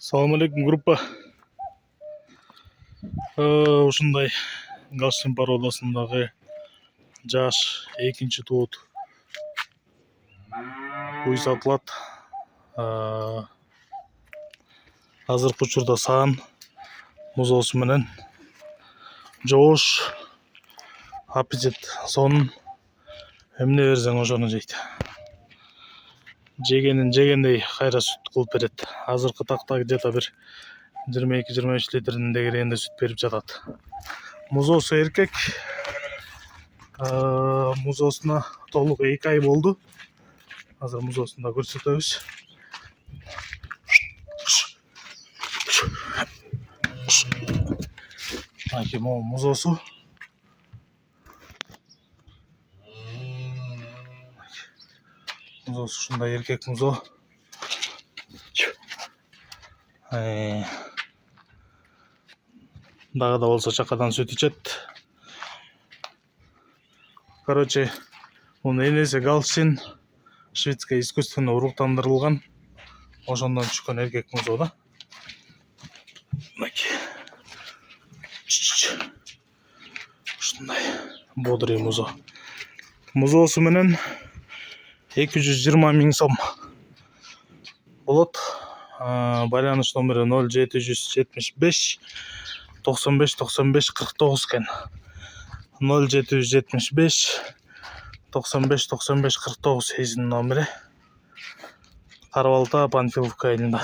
Салам алейкум, группа. Ушундай Галштин породасындагы жаш экинчи туут уй сатылат. Азыркы учурда саан музоосу менен жоош, аппетит сонун эмне берсең ошону жейт. Жегендей кайра сүт кылып берет. Азыркы такта где-то бир 22-23 литрдин дегерегинде сүт берип жатат. Музоосу эркек. Музоосуна толук 2 ай болду. Азыр музоосун да көрсөтөбүз. Аки могу музоосу. Музоосу ушундай эркек музоо. Дагы да болсо чакадан сүт ичет. Короче, мунун энеси Галштин, шведская искусственно уруктандырылган. Ошондон түшкөн эркек музоо да. Ушундай бодрый музоо. Музоосу менен 220 000 сом болот. Байланыш номери 0775 95 95 49 экен. 0775 95 95 49 сезин номери. Карабалта, Панфиловка айылында.